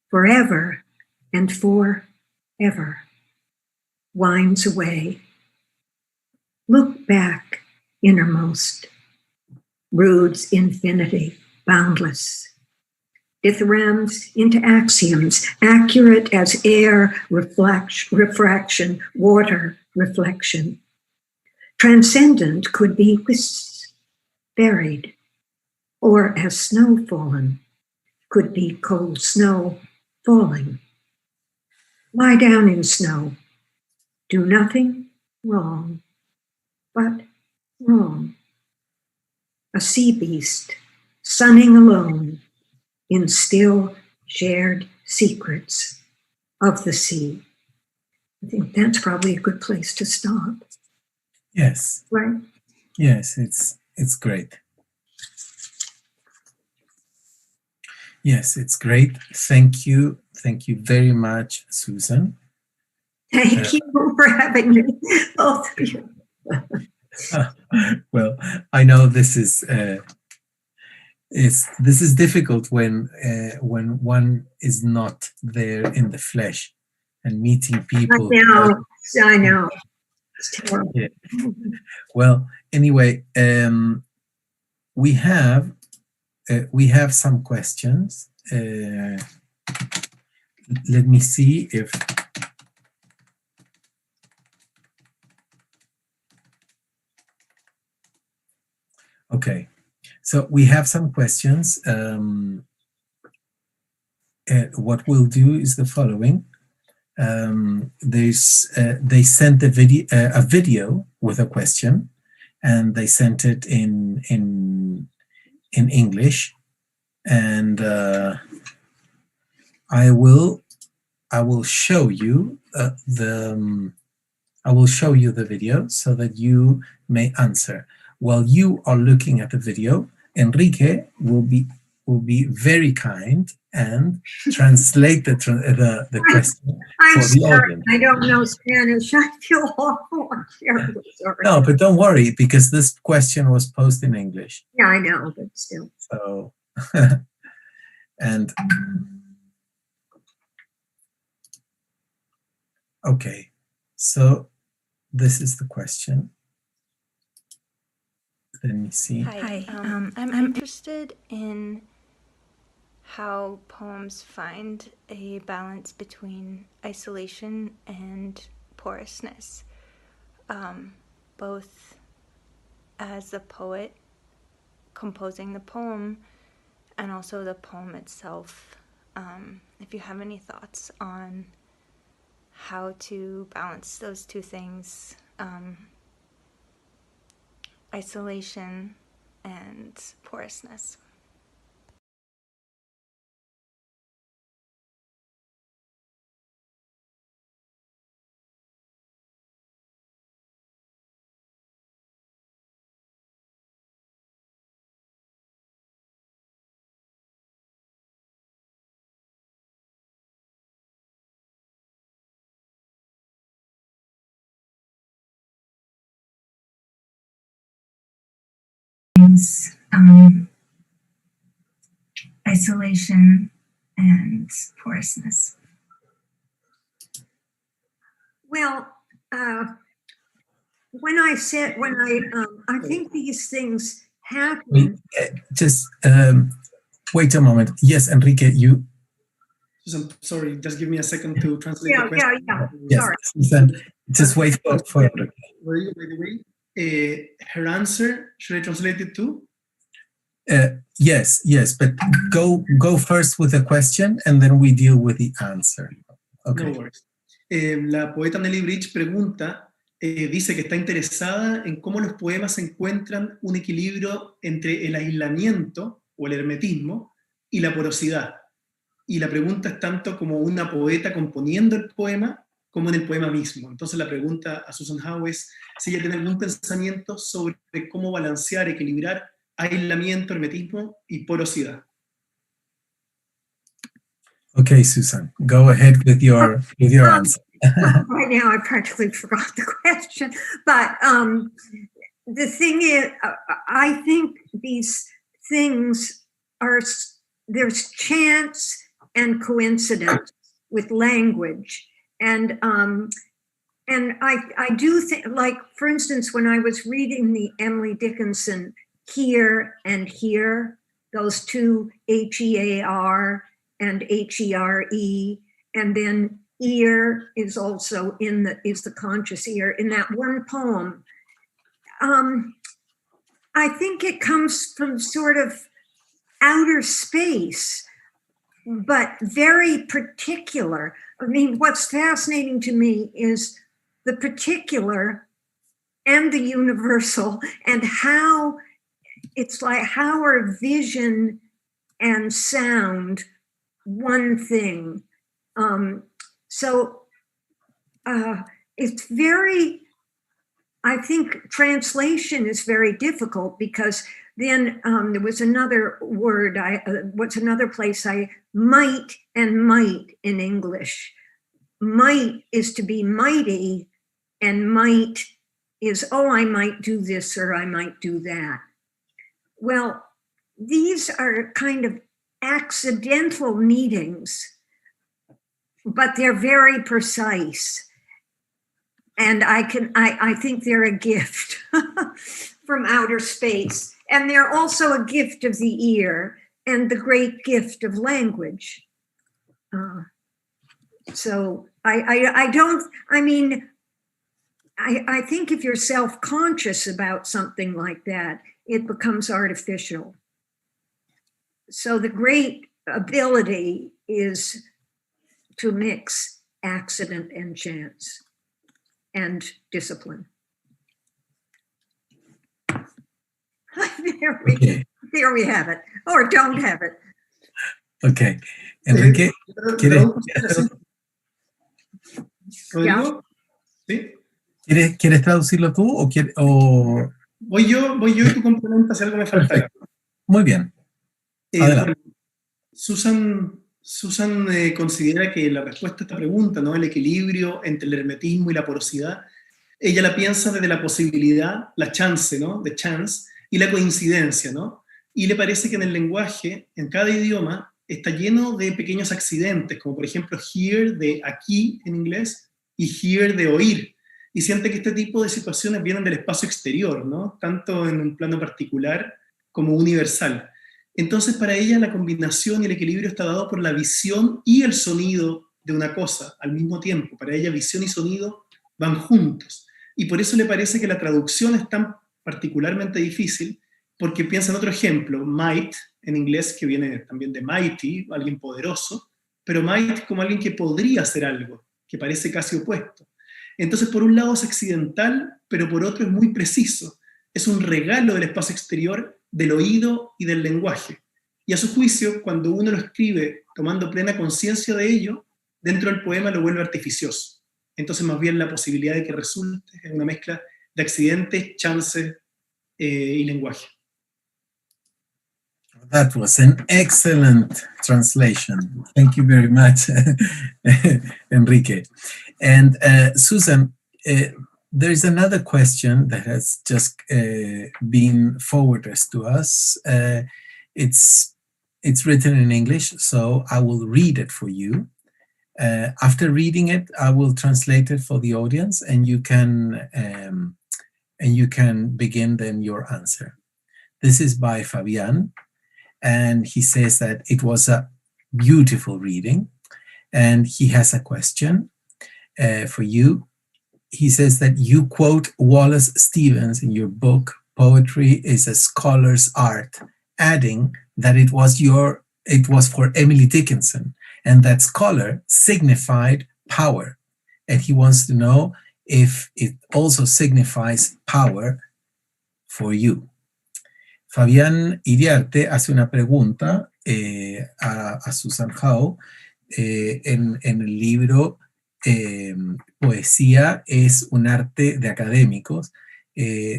Speaker 3: Forever and forever winds away. Look back, innermost. Rude's infinity, boundless. Dithyrambs into axioms, accurate as air, refraction, water, reflection. Transcendent could be buried, or as snow fallen, could be cold snow falling. Lie down in snow, do nothing wrong, but wrong. A sea beast, sunning alone in still shared secrets of the sea. I think that's probably a good place to stop.
Speaker 1: Yes.
Speaker 3: Right?
Speaker 1: Yes, it's great. Yes, it's great. Thank you. Thank you very much, Susan.
Speaker 3: Thank you for having me, both of you.
Speaker 1: Well, I know this is difficult when one is not there in the flesh and meeting people.
Speaker 3: I know. It's terrible.
Speaker 1: Yeah. Well, anyway, we have some questions. Let me see if. Okay, so we have some questions. What we'll do is the following. They sent a video with a question, and they sent it in English, and I will show you the video so that you may answer. While you are looking at the video, Enrique will be very kind and translate the question
Speaker 3: I'm
Speaker 1: for the
Speaker 3: sorry,
Speaker 1: audience.
Speaker 3: I don't know Spanish. I feel awful. I'm terribly sorry.
Speaker 1: No, but don't worry, because this question was posted in English.
Speaker 3: Yeah, I know, but still.
Speaker 1: So, and okay, so this is the question. Let me see.
Speaker 4: Hi, I'm interested in how poems find a balance between isolation and porousness, both as the poet composing the poem and also the poem itself. If you have any thoughts on how to balance those two things, isolation and porousness. Isolation and porousness.
Speaker 3: Well, I think these things happen.
Speaker 1: Just wait a moment. Yes, Enrique, you.
Speaker 2: Susan, sorry, just give me a second to translate the question.
Speaker 3: Yeah.
Speaker 1: Yes,
Speaker 3: Sorry.
Speaker 1: Susan, just wait for Enrique.
Speaker 2: By the way, her answer, should I translate it too?
Speaker 1: Yes, but go first with the question and then we deal with the answer. Okay.
Speaker 2: No worries. La poeta Nelly Bridge pregunta, dice que está interesada en cómo los poemas encuentran un equilibrio entre el aislamiento o el hermetismo, y la porosidad. Y la pregunta es tanto como una poeta componiendo el poema, como en el poema mismo. Entonces la pregunta a Susan Howe es si ella tiene algún pensamiento sobre cómo balancear, equilibrar aislamiento, hermetismo y porosidad.
Speaker 1: Okay, Susan, go ahead with your answer.
Speaker 3: Right now, I practically forgot the question. But the thing is, I think these things are, there's chance and coincidence with language. And I do think, like, for instance, when I was reading the Emily Dickinson Here and Here, those two H-E-A-R and H-E-R-E, and then ear is also is the conscious ear in that one poem. I think it comes from sort of outer space, but very particular. I mean, what's fascinating to me is the particular and the universal, and how it's like how are vision and sound one thing. So it's very, I think translation is very difficult, because then there was another word, what's another place might and might in English. Might is to be mighty, and might is, oh, I might do this or I might do that. Well, these are kind of accidental meetings, but they're very precise. And I think they're a gift from outer space. And they're also a gift of the ear and the great gift of language. So I think if you're self-conscious about something like that, it becomes artificial. So the great ability is to mix accident and chance and discipline. There we have it, or don't have it.
Speaker 1: Okay. Enrique,
Speaker 2: ¿Rodrigo? ¿Sí?
Speaker 1: ¿Quieres traducirlo tú o...
Speaker 2: Voy yo y tú complementas si algo me falta.
Speaker 1: Perfecto. Muy bien. Adelante.
Speaker 2: Susan considera que la respuesta a esta pregunta, ¿no? El equilibrio entre el hermetismo y la porosidad, ella la piensa desde la posibilidad, la chance, ¿no? The chance, y la coincidencia, ¿no? Y le parece que en el lenguaje, en cada idioma, está lleno de pequeños accidentes, como por ejemplo hear, de aquí en inglés, y hear, de oír. Y siente que este tipo de situaciones vienen del espacio exterior, ¿no? Tanto en un plano particular como universal. Entonces, para ella, la combinación y el equilibrio está dado por la visión y el sonido de una cosa al mismo tiempo. Para ella, visión y sonido van juntos. Y por eso le parece que la traducción es tan particularmente difícil, porque piensa en otro ejemplo, might, en inglés, que viene también de mighty, alguien poderoso, pero might como alguien que podría hacer algo, que parece casi opuesto. Entonces, por un lado es accidental, pero por otro es muy preciso. Es un regalo del espacio exterior, del oído y del lenguaje. Y a su juicio, cuando uno lo escribe tomando plena conciencia de ello, dentro del poema lo vuelve artificioso. Entonces, más bien la posibilidad de que resulte es una mezcla de accidentes, chances y lenguaje.
Speaker 1: That was an excellent translation. Thank you very much, Enrique. And Susan, there's another question that has just been forwarded to us. It's written in English, so I will read it for you. After reading it, I will translate it for the audience, and you can begin then your answer. This is by Fabian, and he says that it was a beautiful reading, and he has a question for you. He says that you quote Wallace Stevens in your book, Poetry is a Scholar's Art, adding that it was for Emily Dickinson, and that scholar signified power. And he wants to know if it also signifies power for you. Fabián Iriarte hace una pregunta a Susan Howe en el libro Poesía es un arte de académicos,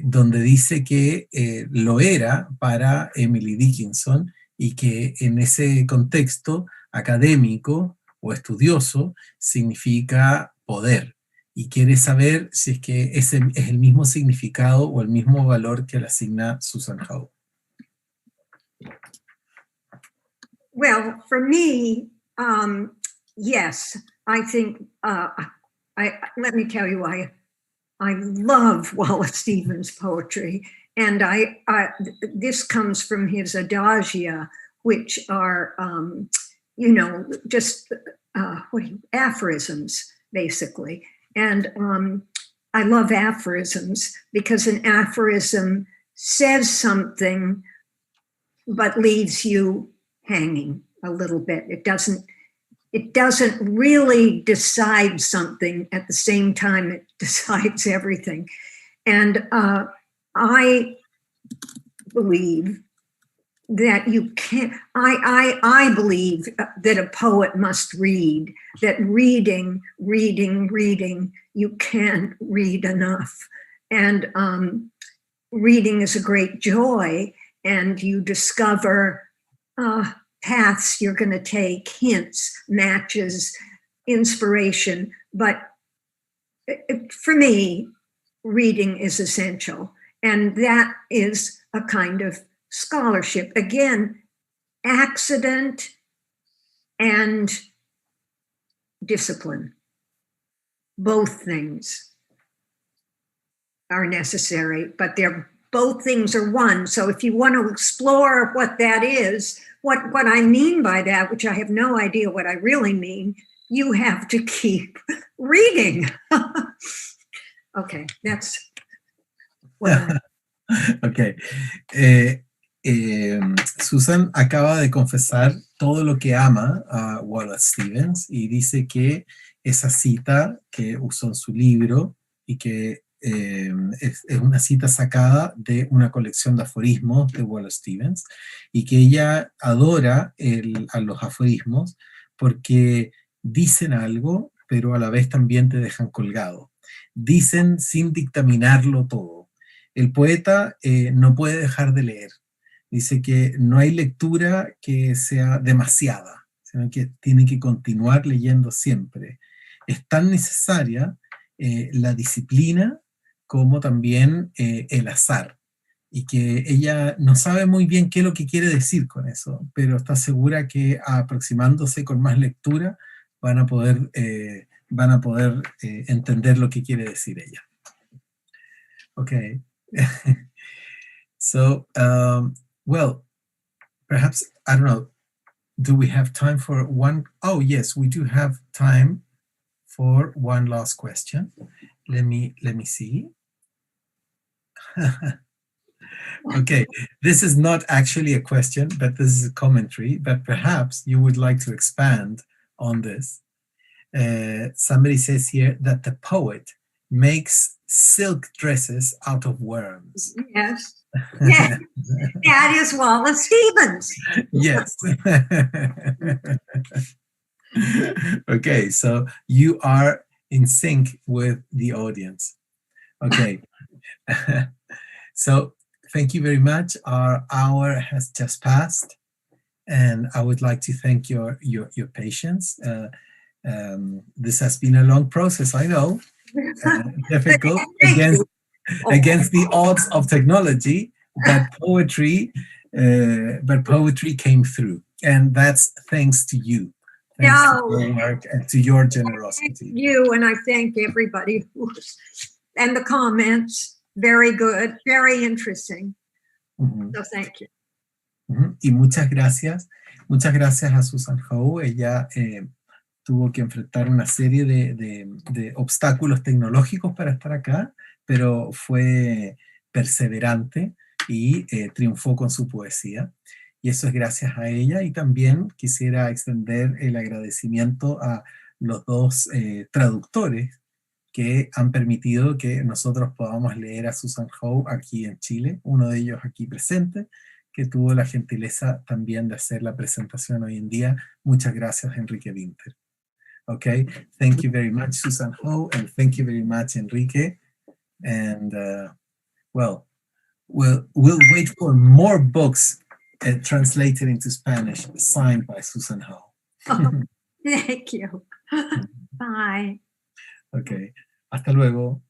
Speaker 1: donde dice que lo era para Emily Dickinson y que en ese contexto académico o estudioso significa poder. Y quiere saber si es que ese es el mismo significado o el mismo valor que le asigna Susan Howe.
Speaker 3: Well, for me, yes, I think, let me tell you, I love Wallace Stevens' poetry, and this comes from his adagia, which are, just aphorisms, basically. And I love aphorisms because an aphorism says something, but leaves you hanging a little bit. It doesn't really decide something at the same time it decides everything. And I believe that you can't, I believe that a poet must read, that reading, you can't read enough. And reading is a great joy, and you discover paths you're going to take, hints, matches, inspiration. But for me, reading is essential. And that is a kind of scholarship. Again, accident and discipline. Both things are necessary, but both things are one. So if you want to explore what that is, what I mean by that, which I have no idea what I really mean, you have to keep reading. Okay, that's what
Speaker 1: Okay. Susan acaba de confesar todo lo que ama a Wallace Stevens y dice que esa cita que usó en su libro y que es una cita sacada de una colección de aforismos de Wallace Stevens y que ella adora a los aforismos porque dicen algo, pero a la vez también te dejan colgado. Dicen sin dictaminarlo todo. El poeta no puede dejar de leer. Dice que no hay lectura que sea demasiada, sino que tiene que continuar leyendo siempre. Es tan necesaria la disciplina como también el azar, y que ella no sabe muy bien qué es lo que quiere decir con eso, pero está segura que aproximándose con más lectura van a poder entender lo que quiere decir ella. Okay. So, well, perhaps, I don't know, do we have time for one? Oh, yes, we do have time for one last question. Let me see. Okay, this is not actually a question, but this is a commentary, but perhaps you would like to expand on this. Somebody says here that the poet makes silk dresses out of worms.
Speaker 3: Yes. Yes. That is Wallace Stevens.
Speaker 1: Yes. Okay, so you are in sync with the audience. Okay. So thank you very much. Our hour has just passed, and I would like to thank your patience. This has been a long process, I know, difficult against the odds of technology, but poetry came through, and that's thanks to you. Thanks to your work and to your generosity.
Speaker 3: Thank you, and I thank everybody and the comments. Very good, very interesting. Mm-hmm. So thank you.
Speaker 1: Mm-hmm. Y muchas gracias a Susan Howe. Ella tuvo que enfrentar una serie de obstáculos tecnológicos para estar acá, pero fue perseverante y triunfó con su poesía. Y eso es gracias a ella. Y también quisiera extender el agradecimiento a los dos traductores que han permitido que nosotros podamos leer a Susan Howe aquí en Chile, uno de ellos aquí presente, que tuvo la gentileza también de hacer la presentación hoy en día. Muchas gracias, Enrique Winter. Okay, thank you very much, Susan Howe, and thank you very much, Enrique. And well, we'll wait for more books translated into Spanish, signed by Susan Howe.
Speaker 3: Oh, thank you. Bye.
Speaker 1: Okay, hasta luego.